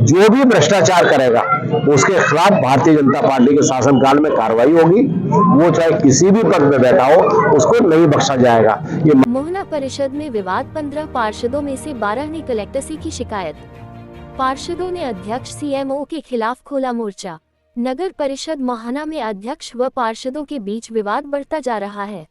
जो भी भ्रष्टाचार करेगा उसके खिलाफ भारतीय जनता पार्टी के शासनकाल में कार्रवाई होगी। वो चाहे किसी भी पद पे बैठा हो, उसको नहीं बख्शा जाएगा। ये मोहना परिषद में विवाद, 15 पार्षदों में से 12 ने कलेक्टर से की शिकायत। पार्षदों ने अध्यक्ष सीएमओ के खिलाफ खोला मोर्चा। नगर परिषद मोहना में अध्यक्ष व पार्षदों के बीच विवाद बढ़ता जा रहा है।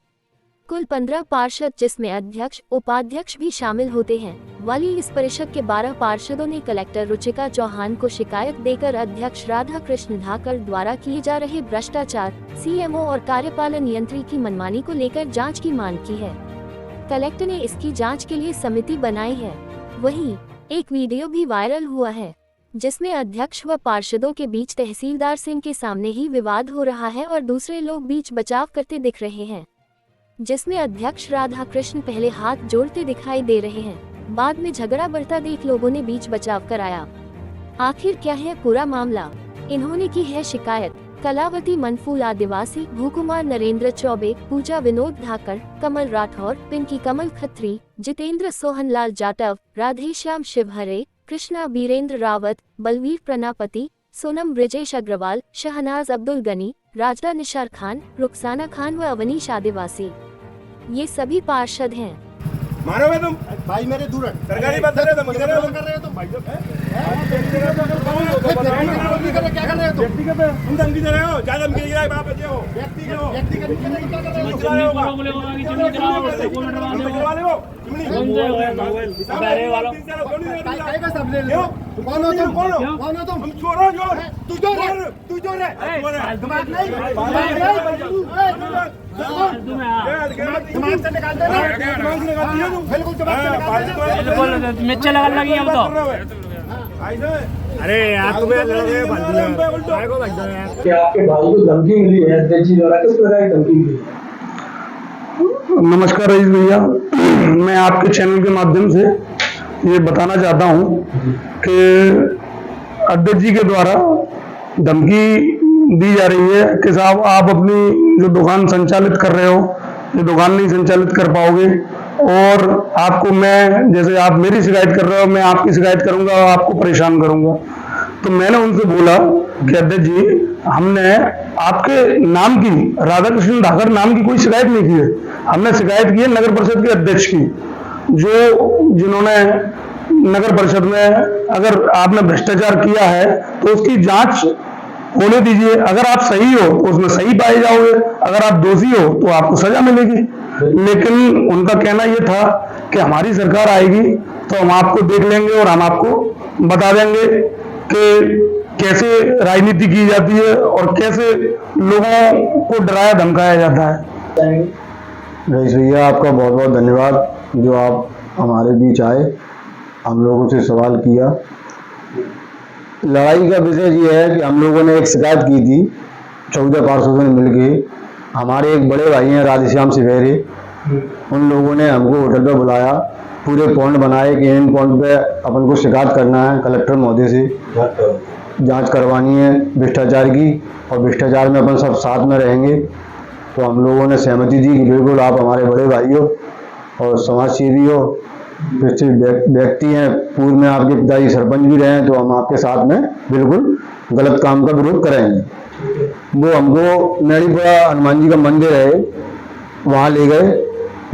कुल 15 पार्षद, जिसमें अध्यक्ष उपाध्यक्ष भी शामिल होते हैं, वाली इस परिषद के 12 पार्षदों ने कलेक्टर रुचिका चौहान को शिकायत देकर अध्यक्ष राधा कृष्ण धाकड़ द्वारा किए जा रहे भ्रष्टाचार, सीएमओ और कार्यपालन यंत्री की मनमानी को लेकर जांच की मांग की है। कलेक्टर ने इसकी जांच के लिए समिति बनाई है। वहीं एक वीडियो भी वायरल हुआ है जिसमें अध्यक्ष व पार्षदों के बीच तहसीलदार सिंह के सामने ही विवाद हो रहा है और दूसरे लोग बीच बचाव करते दिख रहे हैं, जिसमें अध्यक्ष राधा कृष्ण पहले हाथ जोड़ते दिखाई दे रहे हैं। बाद में झगड़ा बढ़ता देख लोगों ने बीच बचाव कराया। आखिर क्या है पूरा मामला? इन्होंने की है शिकायत। कलावती मनफूल आदिवासी, भूकुमार नरेंद्र चौबे, पूजा विनोद धाकड़, कमल राठौर, पिंकी कमल खत्री, जितेंद्र सोहनलाल जाटव, राधेश्याम शिवहरे, कृष्णा बीरेंद्र रावत, बलवीर प्रनापति, सोनम ब्रिजेश अग्रवाल, शहनाज अब्दुल गनी, राजदा निशार खान, रुखसाना खान व अवनीश आदिवासी ये सभी पार्षद हैं। मारो तुम भाई मेरे दूर सरकारी बात कर रहे हो, तुम कर रहे हो तुम भाई क्या कर रहे हो तुम धमकी दे रहे हो, ज्यादा धमकी दे रहे हो, बाप बचे हो व्यक्तिगत कौन हो तुम? हम छोड़ो जो तू जो रे दिमाग नहीं दिमाग से निकाल दे बिल्कुल मिर्च लगा लगी अब तो। अरे यार तुम्हें क्या आपके भाई को धमकी मिली है अध्यक्ष जी द्वारा? किस प्रकार की धमकी मिली? नमस्कार रईस भैया, मैं आपके चैनल के माध्यम से ये बताना चाहता हूँ कि अध्यक्ष जी के द्वारा धमकी दी जा रही है कि साहब आप अपनी जो दुकान संचालित कर रहे हो, ये दुकान नहीं संचालित कर पाओगे और आपको मैं, जैसे आप मेरी शिकायत कर रहे हो, मैं आपकी शिकायत करूंगा और आपको परेशान करूंगा। तो मैंने उनसे बोला कि अध्यक्ष जी, हमने आपके नाम की, राधा कृष्ण धाकड़ नाम की कोई शिकायत नहीं की है। हमने शिकायत की है नगर परिषद के अध्यक्ष की, जिन्होंने नगर परिषद में अगर आपने भ्रष्टाचार किया है तो उसकी जांच होने दीजिए। अगर आप सही हो तो उसमें सही पाए जाओगे, अगर आप दोषी हो तो आपको सजा मिलेगी। लेकिन उनका कहना यह था कि हमारी सरकार आएगी तो हम आपको देख लेंगे और हम आपको बता देंगे कि कैसे राजनीति की जाती है और कैसे लोगों को डराया धमकाया जाता है। रईस भैया, आपका बहुत बहुत धन्यवाद जो आप हमारे बीच आए, हम लोगों से सवाल किया। लड़ाई का विषय ये है कि हम लोगों ने एक शिकायत की थी 14 पार्षदों ने मिलकर। हमारे एक बड़े भाई हैं राधेश्याम शिवहरे, उन लोगों ने हमको होटल पे बुलाया, पूरे पॉइंट बनाए कि इन पॉइंट पे अपन को शिकायत करना है, कलेक्टर महोदय से जांच करवानी है भ्रष्टाचार की, और भ्रष्टाचार में अपन सब साथ में रहेंगे। तो हम लोगों ने सहमति दी कि बिल्कुल आप हमारे बड़े भाई हो और समाज सेवी हो, व्यक्ति हैं, पूर्व में आपके पिताजी सरपंच भी रहे हैं, तो हम आपके साथ में बिल्कुल गलत काम का विरोध करेंगे। वो हमको मेड़ीपुरा हनुमान जी का मंदिर है, वहाँ ले गए।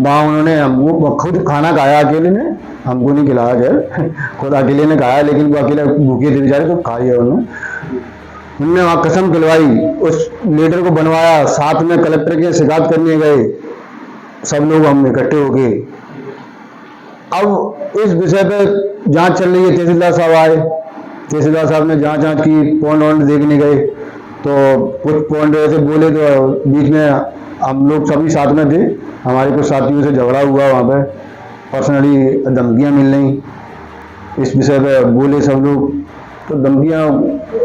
वहाँ उन्होंने हमको खुद खाना खाया, अकेले ने, हमको नहीं खिलाया गया, खुद अकेले ने खाया, लेकिन वो अकेले भूखे थे बेचारे, तो खाई उन्होंने वहाँ कसम खिलवाई, उस लीडर को बनवाया, साथ में कलेक्टर के शिकायत करने गए सब लोग, हम इकट्ठे हो गए। अब इस विषय पे जांच चल रही है। तहसीलदार साहब आए, तहसीलदार साहब ने जांच की, पॉइंट देखने गए तो कुछ पॉइंट ऐसे बोले, तो बीच में हम लोग सभी साथ में थे, हमारे कुछ साथियों से झगड़ा हुआ, वहाँ पे पर्सनली धमकियाँ मिल रही, इस विषय पे बोले सब लोग। तो धमकियाँ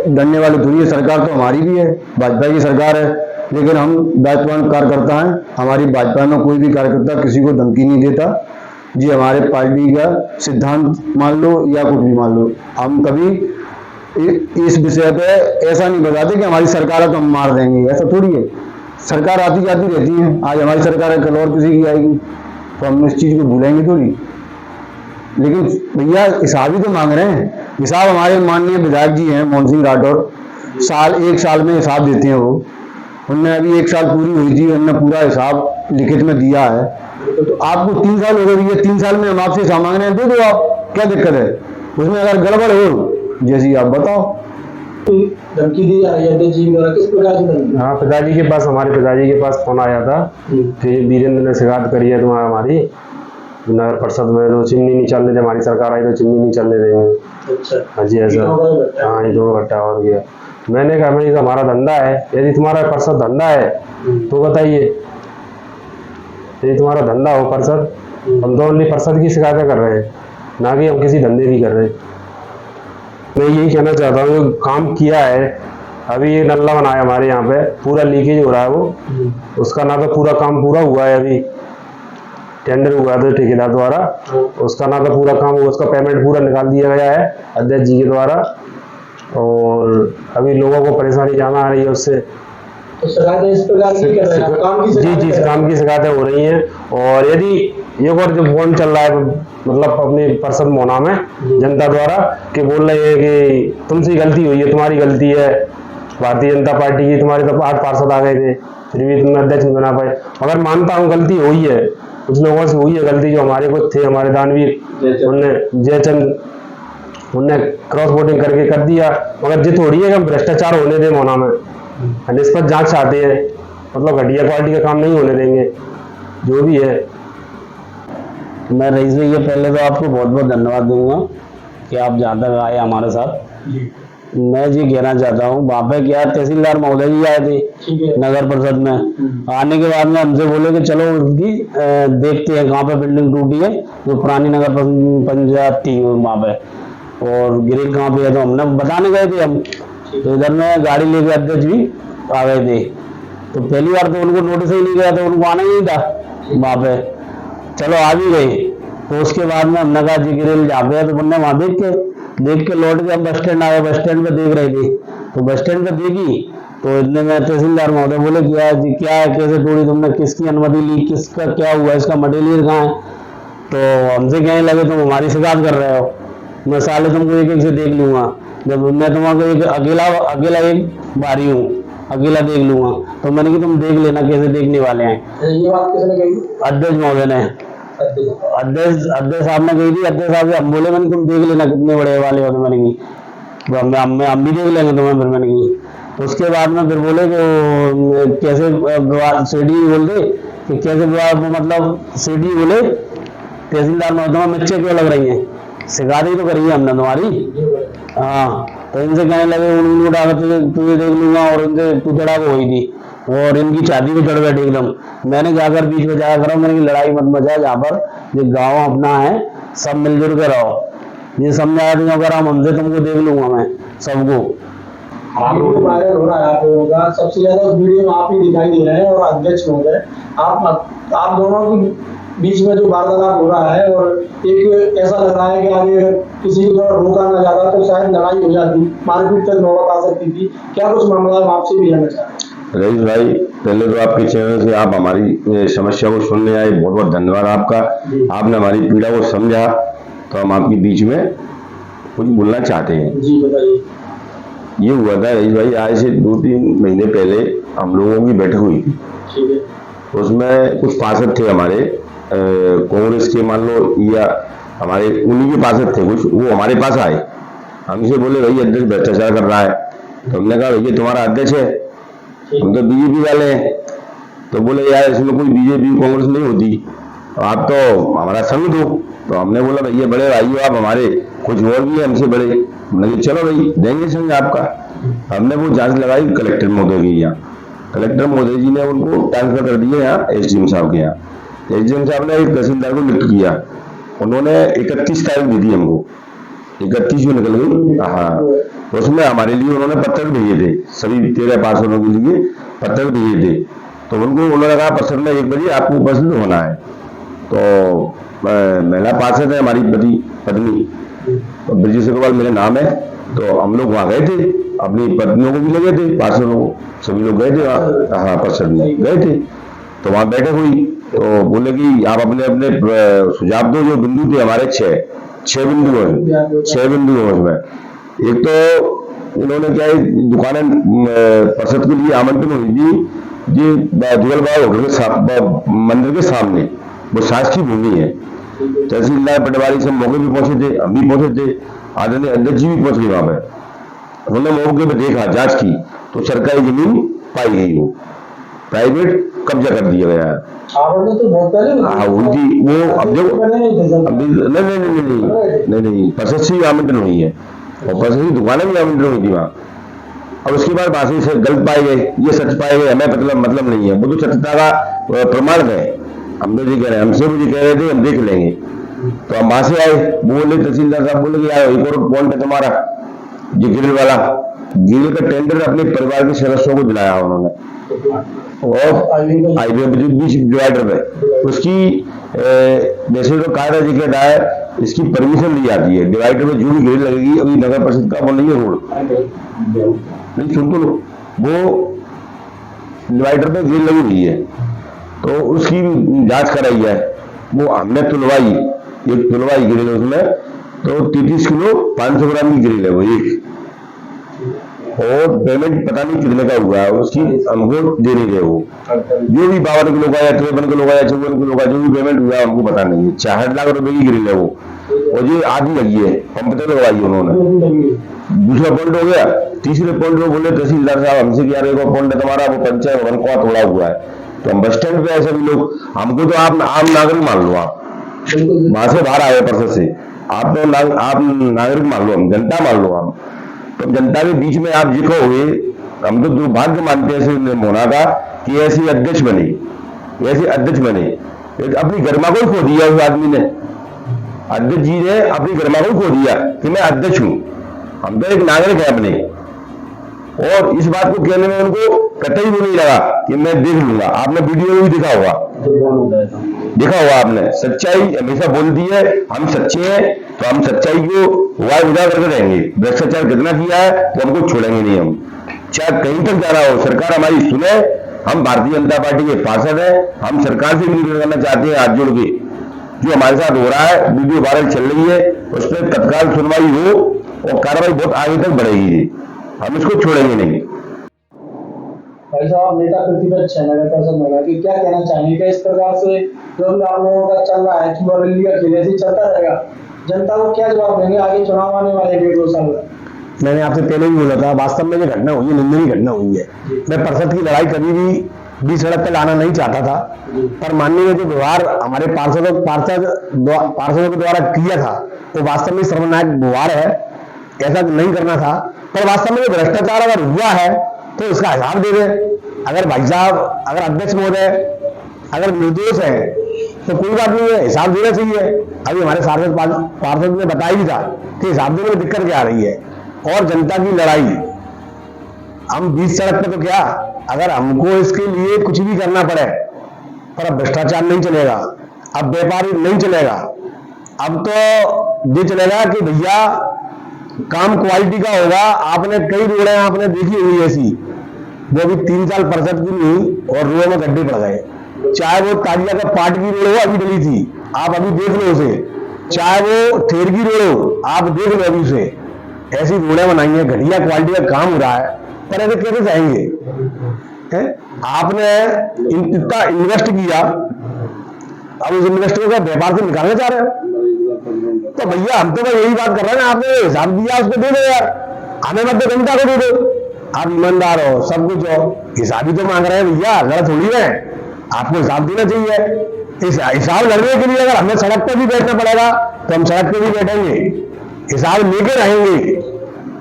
डरने वाली थोड़ी है, सरकार तो हमारी भी है, भाजपा की सरकार है, लेकिन हम दायित्ववान कार्यकर्ता हैं। हमारी भाजपा में कोई भी कार्यकर्ता किसी को धमकी नहीं देता जी, हमारे पार्टी का सिद्धांत मान लो या कुछ भी मान लो, हम कभी इस विषय पे ऐसा नहीं बताते कि हमारी सरकार है तो हम मार देंगे, ऐसा थोड़ी है। सरकार आती जाती रहती है, आज हमारी सरकार है, कल और किसी की आएगी, तो हम इस चीज को भूलेंगे थोड़ी। लेकिन भैया हिसाब ही तो मांग रहे हैं, हिसाब हमारे माननीय विधायक जी हैं मोहन सिंह राठौर, एक साल में हिसाब देते हैं वो। उनने अभी 1 साल पूरी हुई थी, उन्होंने पूरा हिसाब लिखित में दिया है। तो आपको 3 साल हो गए भैया, 3 साल में हम आपसे हिसाब मांग रहे हैं, दे दो आप, क्या दिक्कत है उसमें? अगर गड़बड़ हो जैसी आप बताओ। धमकी दी जा रही है अध्यक्ष जी द्वारा, किस प्रकार की धमकी? हाँ, पिताजी के पास, हमारे पिताजी के पास फोन आया था कि वीरेंद्र ने शिकायत करी है तुम्हारा हमारी नगर परिषद में, तो चिमनी नहीं चलने दे, हमारी सरकार आई तो चिमनी नहीं चलने देंगे। अच्छा, हाँ जी, ऐसा। हाँ, ये 2 घंटा और गया। मैंने कहा भाई हमारा धंधा है, यदि तुम्हारा परिषद धंधा है तो बताइए, यदि तुम्हारा धंधा हो परिषद, हम तो ओनली परिषद की शिकायतें कर रहे हैं, ना कि हम किसी धंधे की कर रहे हैं। मैं यही कहना चाहता हूँ, जो काम किया है, अभी ये नल्ला बनाया हमारे यहाँ पे, पूरा लीकेज हो रहा है वो, उसका ना तो पूरा काम पूरा हुआ है, अभी टेंडर हुआ था ठेकेदार द्वारा, उसका ना तो पूरा काम हुआ, उसका पेमेंट पूरा निकाल दिया गया है अध्यक्ष जी के द्वारा, और अभी लोगों को परेशानी ज्यादा आ रही है उससे। तो शिकायतें इस प्रकार की कर रहे हैं, काम की जी शिकायतें जी, कर रहे हैं। काम की शिकायतें हो रही हैं। और यदि ये और जो फोन चल रहा है, मतलब अपनी परिषद मोहना में जनता द्वारा कि बोल रहे हैं कि तुमसे गलती हुई है, तुम्हारी गलती है, भारतीय जनता पार्टी की, तुम्हारे तो 8 पार्षद आ गए थे फिर भी तुमने अध्यक्ष नहीं बना पाए। अगर मानता हूँ गलती हुई है, कुछ लोगों से हुई है गलती, जो हमारे कुछ थे, हमारे दानवीर, उनने जयचंद, उनने क्रॉस वोटिंग करके कर दिया, मगर जित हो रही है कि हम भ्रष्टाचार होने दें मोहना में, निष्पक्ष जांच चाहते हैं, मतलब घटिया क्वालिटी का काम नहीं होने देंगे, जो भी है। मैं रईस भैया पहले तो आपको बहुत बहुत धन्यवाद दूंगा कि आप जहाँ तक आए हमारे साथ। मैं जी कहना चाहता हूँ, वहाँ पे क्या तहसीलदार महोदय जी आए थे नगर परिषद में, आने के बाद में हमसे बोले कि चलो उसकी देखते हैं कहाँ पे बिल्डिंग टूटी है, जो पुरानी नगर पंचायत थी वहाँ पे, और ग्रिल कहाँ पे है, तो हमने बताने गए थे हम, तो इधर में गाड़ी लेके अध्यक्ष भी आ गए थे। तो पहली बार तो उनको नोटिस ही नहीं गया, तो उनको आना ही नहीं था वहाँ पे, चलो आ भी गए। तो उसके बाद में हमने कहा जी ग्रिल जहाँ पे है, तो हमने वहाँ देख के लौट के हम बस स्टैंड आए, बस स्टैंड पे देख रहे थे, तो बस स्टैंड पे देखी तो इतने में तहसीलदार महोदय बोले क्या जी, क्या है, कैसे तोड़ी तुमने, किसकी अनुमति ली, किसका क्या हुआ, इसका मटेरियल कहाँ है? तो हमसे कहने लगे तुम हमारी शिकायत कर रहे हो, मैं साले तुमको एक से देख लूंगा, जब मैं तुम्हारा एक अकेला एक बारी हूँ, अकेला देख लूंगा। तो मैंने कि तुम देख लेना कैसे देखने वाले हैं। ये बात किसने कही? अध्यक्ष महोदय ने, अध्यक्ष साहब ने कही थी। अध्यक्ष साहब से हम बोले मैंने तुम देख लेना कितने बड़े वाले हो, तो मैंने की हम भी देख लेंगे तुम्हें, फिर मैंने की। उसके बाद में फिर बोले कि कैसे सीडी बोलते कि कैसे मतलब सीडी बोले तहसीलदार महोदय मिर्चे क्यों लग रही है, शिकायत ही तो करी है हमने तुम्हारी। हाँ, तो इनसे कहने लगे तुझे देख लूंगा, और इनसे तू चढ़ा हुई थी, और इनकी छाती पे चढ़ बैठे एकदम। मैंने जाकर बीच में जाया करो, मैंने लड़ाई मत मचा, जहाँ पर ये गाँव अपना है सब मिलजुल के रहो, ये समझाया तुम अगर हम हमसे तुमको देख लूंगा मैं सबको। वीडियो वायरल हो रहा है आप लोगों का, सबसे ज्यादा उस वीडियो में आप ही दिखाई दे रहे हैं और अध्यक्ष महोदय, आप दोनों के बीच में जो वार्तालाप हो रहा है, और एक ऐसा लग रहा है कि आगे किसी को रोका ना जाता तो शायद लड़ाई हो जाती, मारपीट तक नौबत आ सकती थी, क्या कुछ मामला है? आपसे भी जानना चाहते हैं। रईस भाई, पहले तो आपके चैनल से आप हमारी समस्या को सुनने आए, बहुत बहुत धन्यवाद आपका। आपने हमारी पीड़ा को समझा, तो हम आपके बीच में कुछ बोलना चाहते हैं। जी बताइए। ये हुआ था रईस भाई, आज से 2-3 महीने पहले हम लोगों की बैठक हुई थी। ठीक है। उसमें कुछ पार्षद थे हमारे कांग्रेस के, मान लो, या हमारे उन्हीं के पार्षद थे कुछ, वो हमारे पास आए, हमसे बोले भाई अध्यक्ष भ्रष्टाचार कर रहा है। तो हमने कहा भैया तुम्हारा अध्यक्ष है, हम तो बीजेपी वाले हैं। तो बोले यार इसमें कोई बीजेपी कांग्रेस नहीं होती, आप तो हमारा संग दो। तो हमने बोला भैया बड़े भाई हो आप हमारे, कुछ और भी है हमसे बड़े, हमने चलो भाई देंगे संग आपका। हमने वो जांच लगाई कलेक्टर महोदय के यहाँ, कलेक्टर महोदय जी ने उनको ट्रांसफर कर दिया यहाँ एसडीएम साहब के यहाँ। एसडीएम साहब ने एक तहसीलदार को लिख किया, उन्होंने 31 तारीख दी थी हमको, 31 जो निकल गई। हाँ, उसमें हमारे लिए उन्होंने पत्र भेजे थे, सभी 13 पार्षदों के लिए पत्र भेजे थे। तो उनको उन्होंने कहा पत्र में 1 बजे आपको उपस्थित होना है। तो महिला पार्षद है हमारी पत्नी, तो ब्रजेश अग्रवाल मेरा नाम है। तो हम लोग वहाँ गए थे, अपनी पत्नियों को भी लगे थे, पार्षदों को, सभी लोग गए थे वहाँ। हाँ, पार्षद में गए थे, तो वहाँ बैठक हुई। तो बोले कि आप अपने अपने सुझाव दो, जो बिंदु थे हमारे 6, 6 बिंदु हैं, 6 बिंदु हैं उसमें। एक तो उन्होंने क्या है, दुकानें परिषद के लिए आमंत्रण हुई थी जी दुगल बाग होटल के मंदिर के सामने, वो शासकीय भूमि है। तहसीलदार पटवारी सब मौके पे पहुंचे थे, हम भी पहुंचे थे, आदरणीय अध्यक्ष जी भी पहुंच गए वहां पे। उन्होंने मौके पे देखा, जांच की, तो सरकारी जमीन पाई गई, वो प्राइवेट कब्जा कर दिया गया है। तो बहुत पहले हाँ उनकी वो अब जो नहीं परिषद से ही आमंत्रण हुई है और परिषद की दुकानें भी आमंत्रण हुई थी वहाँ। अब उसके बाद बाकी से गलत पाए गए, ये सच पाए गए, हमें मतलब नहीं है, वो तो सत्यता का प्रमाण है। हम तो ये कह रहे हैं, हमसे भी कह रहे थे हम देख लेंगे, तो हम वहां से आए, बोले तहसीलदार साहब बोले कि यार एक और पॉइंट है तुम्हारा, ये ग्रिल वाला, ग्रिल का टेंडर अपने परिवार के सदस्यों को दिलाया उन्होंने, और हाईवे बीच डिवाइडर पे उसकी वैसे तो कायदा जिक्र है, इसकी परमिशन ली जाती है। डिवाइडर में जो भी ग्रिल लगेगी, अभी नगर परिषद का वो नहीं है रोड, नहीं सुन तो लो, वो डिवाइडर पे ग्रिल लगी हुई है, तो उसकी जांच कराई है। वो हमने तुलवाई, एक तुलवाई ग्रिल उसमें, तो 33 किलो 500 ग्राम की ग्रिल है वो एक, और पेमेंट पता नहीं कितने का हुआ है, उसकी हमको दे नहीं रहे वो। जो भी 52 किलो का या 53 किलो का या 54 किलो का जो भी पेमेंट हुआ है हमको पता नहीं है। 66 लाख रुपए की ग्रिल है वो, और ये आधी लगी है, पंप तक लगवाई उन्होंने। दूसरा पॉइंट हो गया। तीसरे पॉइंट में बोले तहसीलदार साहब हमसे कि यार एक और पॉइंट है तुम्हारा, वो पंचायत भवन को तोड़ा हुआ है, तो हम बस स्टैंड पे ऐसे भी लोग, हमको तो आप आम नागरिक मान लो, आप वहां से बाहर आए परिषद से, आप तो आप नागरिक मान लो, हम जनता मान लो, हम तो जनता के बीच में आप जिको हुए, हम तो दुर्भाग्य मानते हैं ऐसे होना का कि ऐसे अध्यक्ष बने, अपनी गरिमा को खो दिया उस आदमी ने, अध्यक्ष जी ने अपनी गरिमा को खो दिया कि मैं अध्यक्ष हूं, हम तो एक नागरिक है अपने। और इस बात को कहने में उनको कतई भी नहीं लगा कि मैं देख लूंगा। आपने वीडियो में भी देखा होगा आपने, सच्चाई हमेशा बोलती है, हम सच्चे हैं तो हम सच्चाई को वाय उजागर करके रहेंगे। भ्रष्टाचार कितना किया है तो हमको छोड़ेंगे नहीं, हम चाहे कहीं तक जाना हो, सरकार हमारी सुने। हम भारतीय जनता पार्टी के पार्षद हैं, हम सरकार से भी निवेदन करना चाहते हैं हाथ जोड़ के, जो हमारे साथ हो रहा है, वीडियो वायरल चल रही है, उस पर तत्काल सुनवाई हो और कार्रवाई बहुत आगे तक बढ़ेगी, हम इसको छोड़ेंगे नहीं। भाई साहब, नेता प्रतिपक्ष है नगर परिषद में, कि क्या कहना चाहेंगे? क्या इस प्रकार से जो भी आप लोगों का चल रहा है चुनाव रैली का खेल ऐसे चलता रहेगा, जनता को क्या जवाब देंगे आगे चुनाव आने वाले 1.5-2 साल में? मैंने आपसे पहले भी बोला था, वास्तव में ये घटना हुई है, निंदनीय घटना हुई है। मैं परिषद की लड़ाई कभी भी बीच सड़क पर लाना नहीं चाहता था, पर माननीय जो व्यवहार हमारे पार्षदों के द्वारा किया था वो वास्तव में शर्मनाक व्यवहार है, ऐसा नहीं करना था। पर वास्तव में भ्रष्टाचार अगर हुआ है तो इसका हिसाब दे दें। अगर भाई साहब, अगर अध्यक्ष महोदय अगर निर्दोष है तो कोई बात नहीं है, हिसाब देना चाहिए। अभी हमारे पार्षद ने बताया भी था कि हिसाब देने में दिक्कत क्या आ रही है। और जनता की लड़ाई हम बीच सड़क पे तो क्या, अगर हमको इसके लिए कुछ भी करना पड़े, पर अब भ्रष्टाचार नहीं चलेगा, अब व्यापारी नहीं चलेगा, अब तो ये चलेगा कि भैया काम क्वालिटी का होगा। आपने कई रोडें आपने देखी हुई ऐसी, वो भी 3 साल परिषद की नहीं और रोड में गड्ढे पड़ गए, चाहे वो ताजिया का पाट की रोड हो अभी डली थी, आप अभी देख लो उसे, चाहे वो ठेर की रोड हो आप देख लो अभी उसे, ऐसी रोडें बनाई है, घटिया क्वालिटी का काम हो रहा है, पर ऐसे कैसे चाहेंगे? आपने इतना इन्वेस्ट किया, अब उस इन्वेस्टर को व्यापार से निकालना चाह रहे हो, तो भैया हम तो भाई यही बात कर रहे हैं, आपने हिसाब दिया उसको दे दो यार, हमें मत दो, जनता को दे दो। आप ईमानदार हो, सब कुछ हो, हिसाब ही तो मांग रहे हैं भैया, गलत थोड़ी है, आपको हिसाब देना चाहिए। इस हिसाब लड़ने के लिए अगर हमें सड़क पर भी बैठना पड़ेगा तो हम सड़क पर भी बैठेंगे, हिसाब लेके रहेंगे।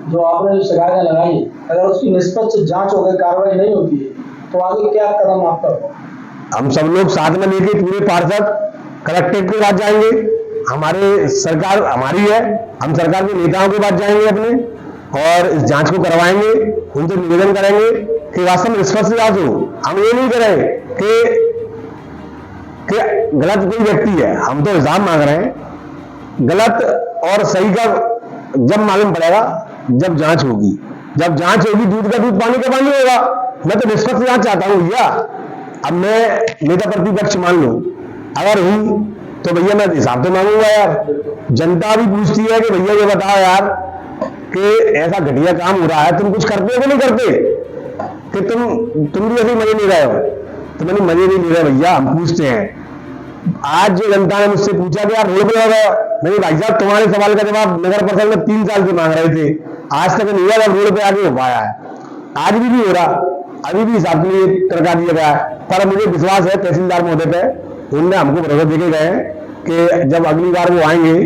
जो आपने जो शिकायतें लगाई, अगर उसकी निष्पक्ष जांच हो गई, कार्रवाई नहीं होती तो आगे क्या कदम आपका? हम सब लोग साथ में लेके पूरे पार्षद कलेक्ट्रेट के पास जाएंगे, हमारे सरकार हमारी है, हम सरकार के नेताओं के पास जाएंगे अपने, और इस जांच को करवाएंगे, उनसे निवेदन करेंगे कि वास्तव में निष्पक्ष जांच हो। हम ये नहीं करें कि गलत कोई व्यक्ति है, हम तो हिसाब मांग रहे हैं, गलत और सही का जब मालूम पड़ेगा, जब जांच होगी, जब जांच होगी दूध का दूध पानी का पानी होगा। मैं तो निष्पक्ष जांच चाहता हूँ भैया। अब मैं नेता प्रतिपक्ष मान लो, अगर हूं तो भैया मैं हिसाब तो मांगूंगा यार। जनता भी पूछती है कि भैया ये बताओ यार कि ऐसा घटिया काम हो रहा है, तुम कुछ करते हो कि नहीं करते, कि तुम भी ऐसे मजे नहीं रहे हो। तो मैंने मजे नहीं ले रहे भैया, हम पूछते हैं। आज जो जनता ने मुझसे पूछा कि यार रोड पे आ गया, नहीं भाई साहब तुम्हारे सवाल का जवाब नगर परिषद में 3 साल से मांग रहे थे, आज तक नहीं आया, रोड पे आगे हो पाया है। आज भी हो रहा, अभी भी हिसाब के लिए टरका दिया गया है। पर मुझे विश्वास है तहसीलदार महोदय पे, उनने हमको भरोसा देके गए कि जब अगली बार वो आएंगे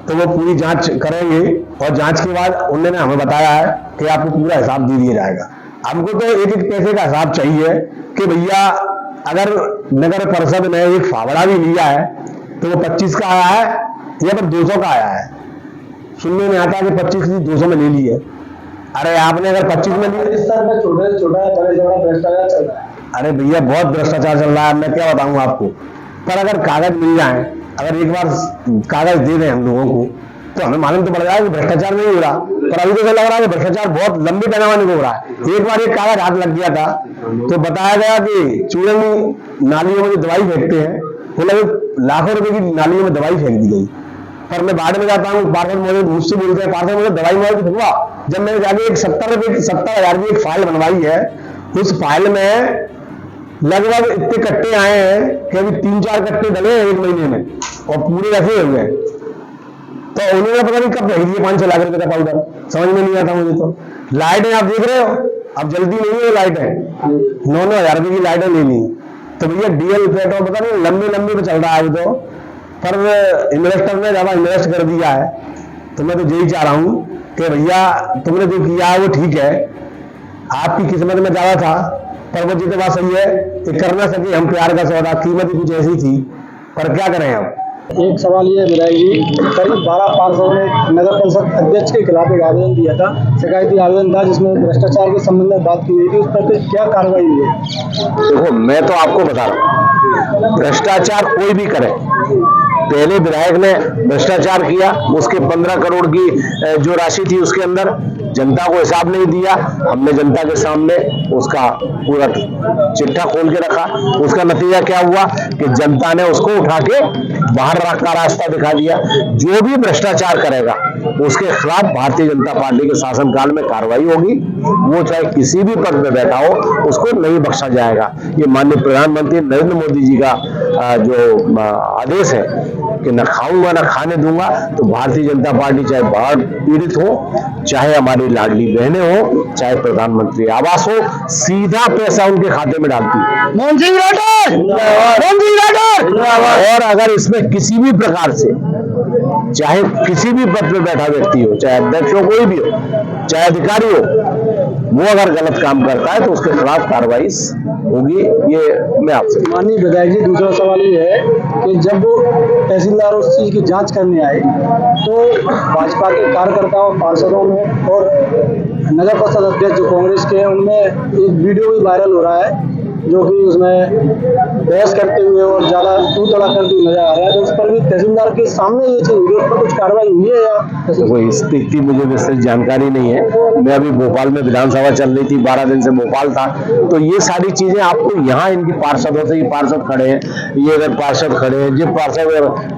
तो वो पूरी जांच करेंगे, और जांच के बाद उन्होंने हमें बताया है कि आपको पूरा हिसाब दे दिया जाएगा। हमको तो एक एक पैसे का हिसाब चाहिए कि भैया अगर नगर परिषद ने एक फावड़ा भी लिया है तो वो 25 का आया है या फिर 200 का आया है। सुनने में आता है कि 25 की 200 में ले ली है। अरे आपने अगर 25 में ली, इस तरह में छोटा बड़ा भ्रष्टाचार चल रहा है। अरे भैया बहुत भ्रष्टाचार चल रहा है, मैं क्या बताऊं आपको। पर अगर कागज मिल जाए, अगर एक बार कागज दे दें हम लोगों को, तो हमें मालूम तो पड़ जाएगा कि भ्रष्टाचार नहीं हो रहा। पर अभी तो लग रहा है कि भ्रष्टाचार बहुत लंबे पैमाने को हो रहा है। एक बार एक कागज हाथ लग गया था तो बताया गया कि चूरन नालियों में जो दवाई फेंकते हैं वो लगभग लाखों रुपए की नालियों में दवाई फेंक दी गई। पर मैं बाद में जाता हूँ, पार्षद महोदय मुझसे बोलते हैं, पार्षद महोदय दवाई मोबाइल फेंकवा। जब मैंने जाके एक 70,000 की एक फाइल बनवाई है, उस फाइल में लगभग इतने कट्टे आए हैं कि अभी 3-4 कट्टे डले हैं 1 महीने में, और पूरे रखे हुए हैं। तो उन्होंने पता नहीं कब भेज दिया 5-6 लाख रुपए का पाउडर, समझ में नहीं आता मुझे। तो लाइटें आप देख रहे हो, अब जल्दी नहीं है लाइटें, 9-9 हज़ार रुपए की लाइटें ले ली। तो भैया डीएल पेट्रोल पता नहीं लंबे पे चल रहा है अभी तो, पर इन्वेस्टर ने ज्यादा इन्वेस्ट कर दिया है। तो मैं तो यही चाह रहा हूं कि भैया तुमने जो किया है वो ठीक है, आपकी किस्मत में ज्यादा था, पर वो जितनी बात सही है कि कर ना सके हम प्यार का सौदा, कीमत ही कुछ ऐसी थी, पर क्या करें हम। एक सवाल ये विधायक जी, करीब 12 पार्षदों ने नगर परिषद अध्यक्ष के खिलाफ एक आवेदन दिया था, शिकायती आवेदन था, जिसमें भ्रष्टाचार के संबंध में बात की गई थी। उस पर क्या कार्रवाई हुई है? देखो मैं तो आपको बता रहा हूँ, भ्रष्टाचार कोई भी करे, पहले विधायक ने भ्रष्टाचार किया, उसके 15 करोड़ की जो राशि थी उसके अंदर जनता को हिसाब नहीं दिया, हमने जनता के सामने उसका पूरा चिट्ठा खोल के रखा। उसका नतीजा क्या हुआ कि जनता ने उसको उठा के बाहर का रास्ता दिखा दिया। जो भी भ्रष्टाचार करेगा उसके खिलाफ भारतीय जनता पार्टी के शासनकाल में कार्रवाई होगी, वो चाहे किसी भी पद में बैठा हो, उसको नहीं बख्शा जाएगा। ये माननीय प्रधानमंत्री नरेंद्र मोदी जी का जो आदेश है कि न खाऊंगा न खाने दूंगा, तो भारतीय जनता पार्टी चाहे बाढ़ पीड़ित हो, चाहे हमारी लाडली बहनें हो, चाहे प्रधानमंत्री आवास हो, सीधा पैसा उनके खाते में डालती है। और अगर इसमें किसी भी प्रकार से, चाहे किसी भी पद पर बैठा व्यक्ति हो, चाहे अध्यक्ष हो, कोई भी हो, चाहे अधिकारी हो, वो अगर गलत काम करता है तो उसके खिलाफ कार्रवाई होगी। ये मैं आपसे। माननीय विधायक जी, दूसरा सवाल ये है कि जब तहसीलदार उस चीज की जांच करने आए तो भाजपा के कार्यकर्ताओं, पार्षदों में और नगर परिषद अध्यक्ष जो कांग्रेस के हैं, उनमें एक वीडियो भी वायरल हो रहा है जो कि उसमें बहस करते हुए और ज्यादा तू तड़ा करते हुए नजर आ रहा है। तो उस पर भी तहसीलदार के सामने ये चीज हुई, उस पर कुछ कार्रवाई हुई है या? देखो इतनी मुझे विस्तृत जानकारी नहीं है। मैं अभी भोपाल में विधानसभा चल रही थी, 12 दिन से भोपाल था, तो ये सारी चीजें आपको यहाँ इनकी पार्षदों से, ये पार्षद खड़े हैं, ये अगर पार्षद खड़े हैं, जो पार्षद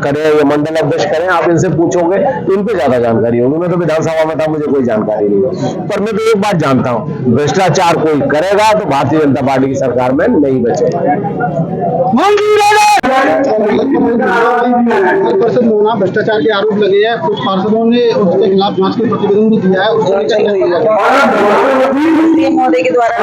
खड़े हैं, ये मंडल अध्यक्ष खड़े हैं, आप इनसे पूछोगे तो इन पे ज्यादा जानकारी होगी। मैं तो विधानसभा में था, मुझे कोई जानकारी नहीं है। पर मैं तो एक बात जानता हूँ, भ्रष्टाचार कोई करेगा तो भारतीय जनता पार्टी की सरकार में नहीं बचेगा। भ्रष्टाचार के आरोप लगे हैं, कुछ पार्षदों ने उसके खिलाफ जांच के प्रतिवेदन भी दिया है, उसको मोदी के द्वारा